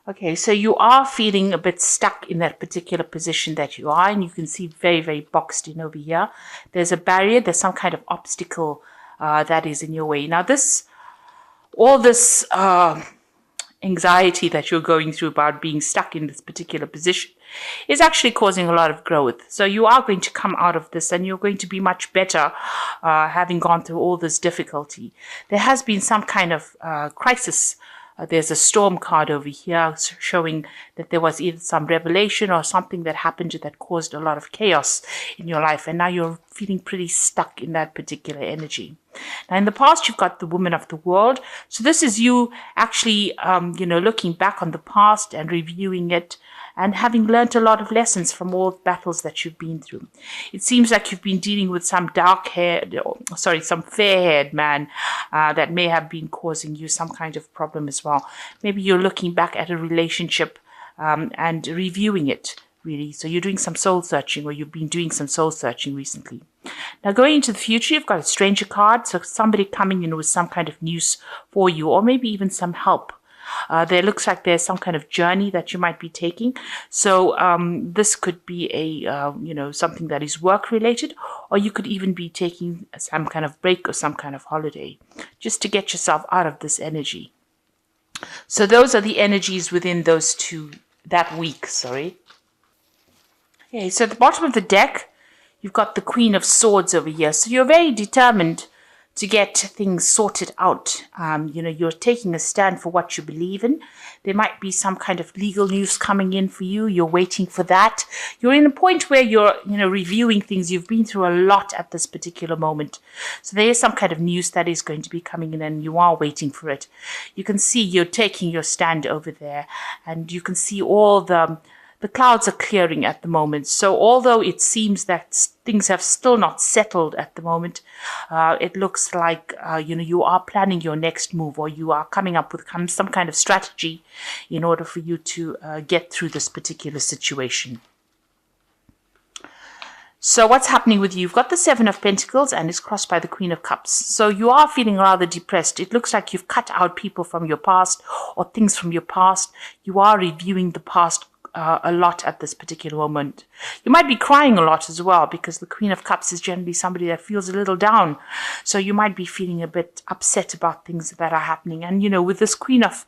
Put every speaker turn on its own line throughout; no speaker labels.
Okay, so you are feeling a bit stuck in that particular position that you are, and you can see very, very boxed in over here. There's a barrier, there's some kind of obstacle that is in your way. Now, all this anxiety that you're going through about being stuck in this particular position is actually causing a lot of growth. So you are going to come out of this and you're going to be much better having gone through all this difficulty. There has been some kind of crisis. There's a storm card over here showing that there was either some revelation or something that happened that caused a lot of chaos in your life. And now you're feeling pretty stuck in that particular energy. Now, in the past, you've got the woman of the world. So this is you actually, looking back on the past and reviewing it and having learned a lot of lessons from all the battles that you've been through. It seems like you've been dealing with some some fair-haired man that may have been causing you some kind of problem as well. Maybe you're looking back at a relationship and reviewing it, really. So you're doing some soul searching, or you've been doing some soul searching recently. Now, going into the future, you've got a stranger card. So somebody coming in with some kind of news for you, or maybe even some help. There looks like there's some kind of journey that you might be taking. So this could be something that is work related, or you could even be taking some kind of break or some kind of holiday just to get yourself out of this energy. So those are the energies within that week. Okay, so at the bottom of the deck, you've got the Queen of Swords over here. So you're very determined to get things sorted out. You're taking a stand for what you believe in. There might be some kind of legal news coming in for you. You're waiting for that. You're in a point where you're, reviewing things. You've been through a lot at this particular moment. So there is some kind of news that is going to be coming in and you are waiting for it. You can see you're taking your stand over there, and you can see all the clouds are clearing at the moment. So although it seems that things have still not settled at the moment, it looks like, you are planning your next move, or you are coming up with some kind of strategy in order for you to get through this particular situation. So what's happening with you? You've got the Seven of Pentacles and it's crossed by the Queen of Cups. So you are feeling rather depressed. It looks like you've cut out people from your past or things from your past. You are reviewing the past a lot at this particular moment. You might be crying a lot as well, because the Queen of Cups is generally somebody that feels a little down. So you might be feeling a bit upset about things that are happening. And, with this Queen of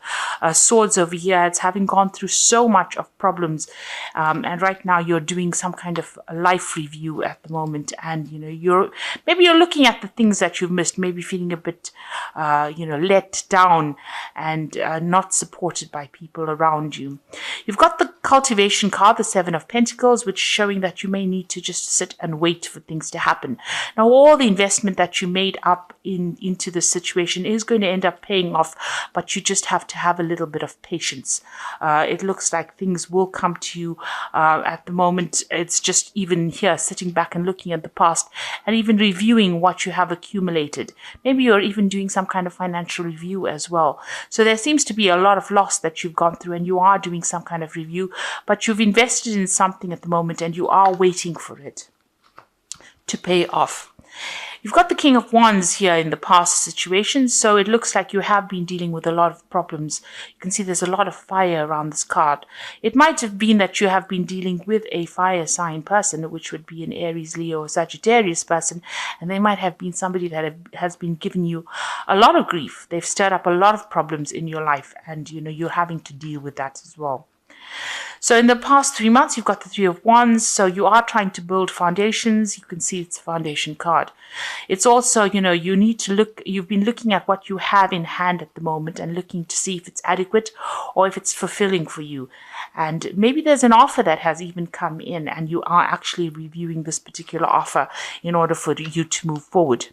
Swords over here, it's having gone through so much of problems. And right now you're doing some kind of life review at the moment. And, you're looking at the things that you've missed, maybe feeling a bit, let down and not supported by people around you. You've got the Cultivation card, the Seven of Pentacles, which is showing that you may need to just sit and wait for things to happen. Now, all the investment that you made up into this situation is going to end up paying off, but you just have to have a little bit of patience. It looks like things will come to you. At the moment, it's just even here, sitting back and looking at the past and even reviewing what you have accumulated. Maybe you're even doing some kind of financial review as well. So there seems to be a lot of loss that you've gone through, and you are doing some kind of review, but you've invested in something at the moment and you are waiting for it to pay off. You've got the King of Wands here in the past situation, so it looks like you have been dealing with a lot of problems. You can see there's a lot of fire around this card. It might have been that you have been dealing with a fire sign person, which would be an Aries, Leo, or Sagittarius person, and they might have been somebody that has been giving you a lot of grief. They've stirred up a lot of problems in your life, and you're having to deal with that as well. So in the past 3 months, you've got the Three of Wands. So you are trying to build foundations. You can see it's a foundation card. It's also, you need to look, you've been looking at what you have in hand at the moment and looking to see if it's adequate or if it's fulfilling for you. And maybe there's an offer that has even come in and you are actually reviewing this particular offer in order for you to move forward.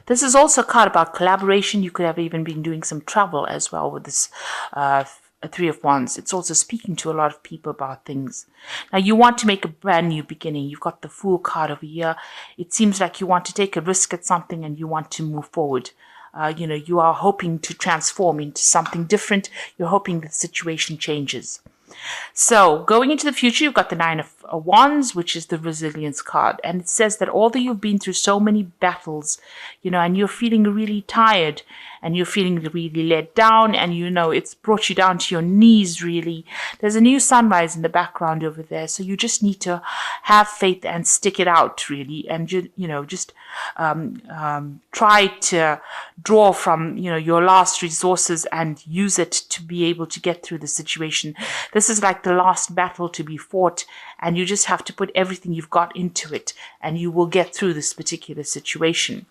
This is also a card about collaboration. You could have even been doing some travel as well with this Three of Wands. It's also speaking to a lot of people about things. Now, you want to make a brand new beginning. You've got the Fool card over here. It seems like you want to take a risk at something and you want to move forward. You are hoping to transform into something different. You're hoping the situation changes. So going into the future, you've got the Nine of Wands, which is the resilience card. And it says that although you've been through so many battles, and you're feeling really tired and you're feeling really let down, and it's brought you down to your knees, really. There's a new sunrise in the background over there. So you just need to have faith and stick it out, really. And, just try to draw from, your last resources and use it to be able to get through the situation. This is like the last battle to be fought, and you just have to put everything you've got into it, and you will get through this particular situation.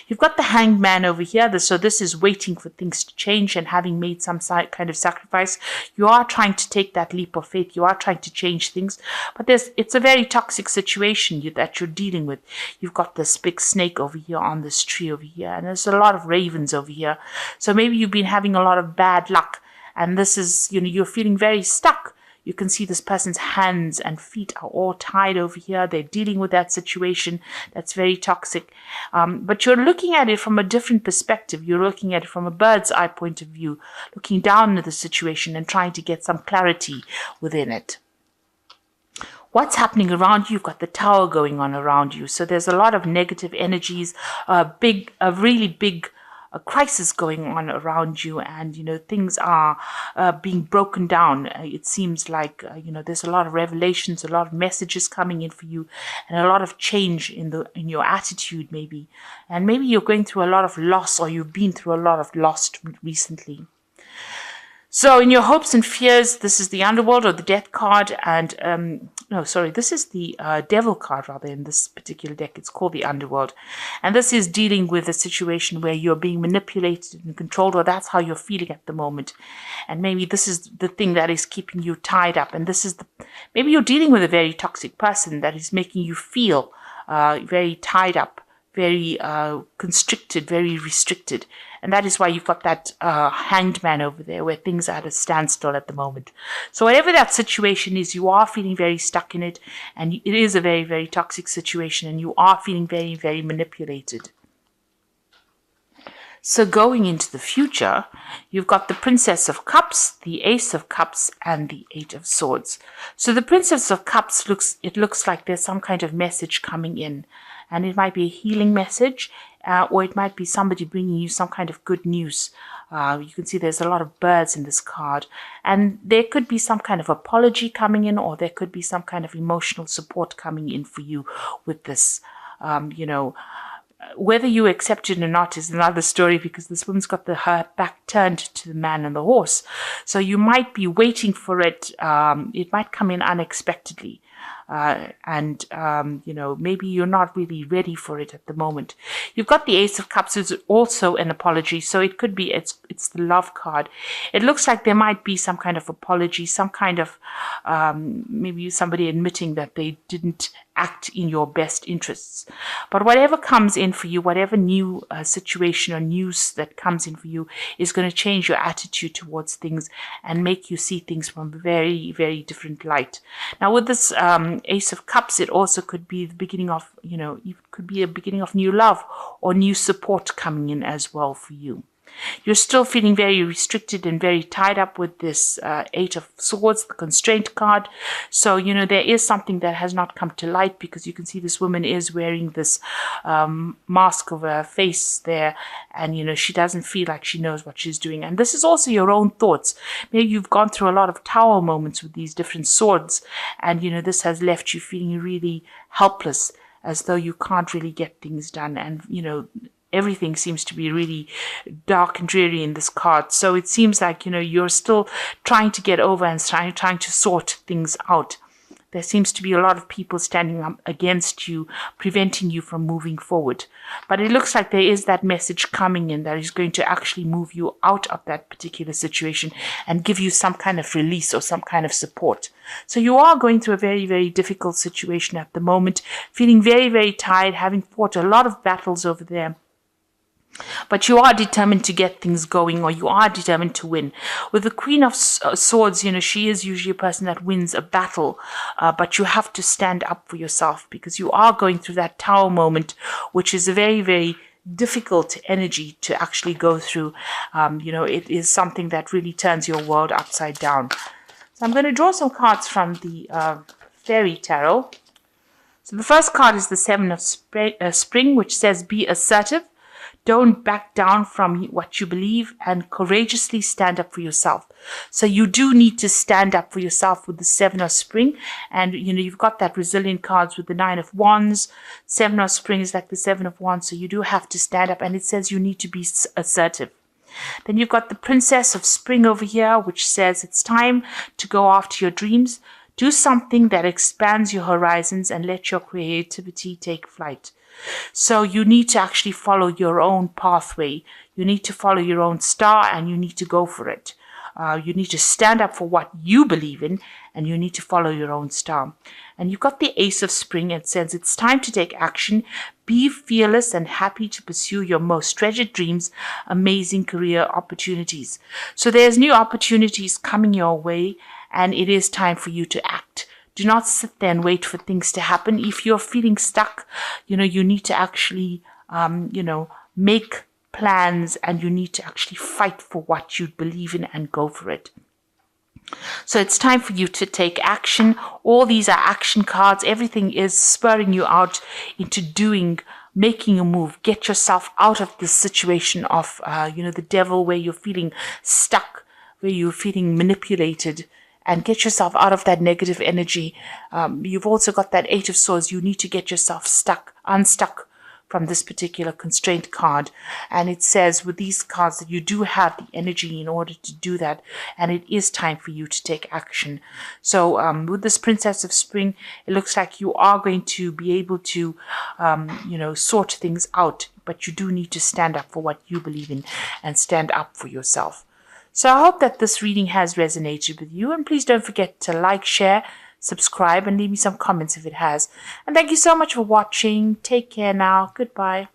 You've got the Hanged Man over here. So this is waiting for things to change, and having made some kind of sacrifice, you are trying to take that leap of faith. You are trying to change things, but it's a very toxic situation that you're dealing with. You've got this big snake over here on this tree over here, and there's a lot of ravens over here. So maybe you've been having a lot of bad luck, and this is, you're feeling very stuck. You can see this person's hands and feet are all tied over here. They're dealing with that situation that's very toxic. But you're looking at it from a different perspective. You're looking at it from a bird's eye point of view, looking down at the situation and trying to get some clarity within it. What's happening around you? You've got the Tower going on around you. So there's a lot of negative energies, a really big crisis going on around you, and things are being broken down. It seems like there's a lot of revelations, a lot of messages coming in for you, and a lot of change in your attitude, maybe. And maybe you're going through a lot of loss, or you've been through a lot of loss recently. So in your hopes and fears, this is the underworld or the death card. And this is the devil card, rather, in this particular deck. It's called the underworld. And this is dealing with a situation where you're being manipulated and controlled, or that's how you're feeling at the moment. And maybe this is the thing that is keeping you tied up. And this is maybe you're dealing with a very toxic person that is making you feel very tied up, very constricted, very restricted. And that is why you've got that Hanged Man over there, where things are at a standstill at the moment. So whatever that situation is, you are feeling very stuck in it. And it is a very, very toxic situation. And you are feeling very, very manipulated. So going into the future, you've got the Princess of Cups, the Ace of Cups, and the Eight of Swords. So the Princess of Cups looks like there's some kind of message coming in. And it might be a healing message, or it might be somebody bringing you some kind of good news. You can see there's a lot of birds in this card. And there could be some kind of apology coming in, or there could be some kind of emotional support coming in for you with this. Whether you accept it or not is another story, because this woman's got her back turned to the man and the horse. So you might be waiting for it. It might come in unexpectedly. Maybe you're not really ready for it at the moment. You've got the Ace of Cups, is also an apology. So it could be, it's the love card. It looks like there might be some kind of apology, some kind of, maybe somebody admitting that they didn't act in your best interests. But whatever comes in for you, whatever new situation or news that comes in for you, is going to change your attitude towards things and make you see things from a very, very different light. Now with this Ace of Cups, it also could be the beginning of, it could be a beginning of new love or new support coming in as well for you. You're still feeling very restricted and very tied up with this Eight of Swords, the constraint card. So, there is something that has not come to light, because you can see this woman is wearing this mask over her face there. And, she doesn't feel like she knows what she's doing. And this is also your own thoughts. Maybe you've gone through a lot of tower moments with these different swords. And, this has left you feeling really helpless, as though you can't really get things done. And, everything seems to be really dark and dreary in this card. So it seems like, you're still trying to get over and trying to sort things out. There seems to be a lot of people standing up against you, preventing you from moving forward. But it looks like there is that message coming in that is going to actually move you out of that particular situation and give you some kind of release or some kind of support. So you are going through a very, very difficult situation at the moment, feeling very, very tired, having fought a lot of battles over there. But you are determined to get things going, or you are determined to win. With the Queen of Swords, she is usually a person that wins a battle, but you have to stand up for yourself, because you are going through that tower moment, which is a very, very difficult energy to actually go through. It is something that really turns your world upside down. So I'm going to draw some cards from the Fairy Tarot. So the first card is the Seven of Spring, which says be assertive. Don't back down from what you believe and courageously stand up for yourself. So you do need to stand up for yourself with the Seven of Spring. And, you've got that resilient cards with the Nine of Wands. Seven of Spring is like the Seven of Wands. So you do have to stand up, and it says you need to be assertive. Then you've got the Princess of Spring over here, which says it's time to go after your dreams. Do something that expands your horizons and let your creativity take flight. So you need to actually follow your own pathway. You need to follow your own star, and you need to go for it. You need to stand up for what you believe in, and you need to follow your own star. And you've got the Ace of Spring. It says it's time to take action. Be fearless and happy to pursue your most treasured dreams, amazing career opportunities. So there's new opportunities coming your way, and it is time for you to act. Do not sit there and wait for things to happen. If you're feeling stuck, you need to actually, make plans, and you need to actually fight for what you believe in and go for it. So it's time for you to take action. All these are action cards. Everything is spurring you out into making a move. Get yourself out of this situation of, the devil, where you're feeling stuck, where you're feeling manipulated, and get yourself out of that negative energy. You've also got that Eight of Swords. You need to get yourself unstuck from this particular constraint card. And it says with these cards that you do have the energy in order to do that. And it is time for you to take action. So with this Princess of Spring, it looks like you are going to be able to, sort things out. But you do need to stand up for what you believe in and stand up for yourself. So I hope that this reading has resonated with you. And please don't forget to like, share, subscribe, and leave me some comments if it has. And thank you so much for watching. Take care now. Goodbye.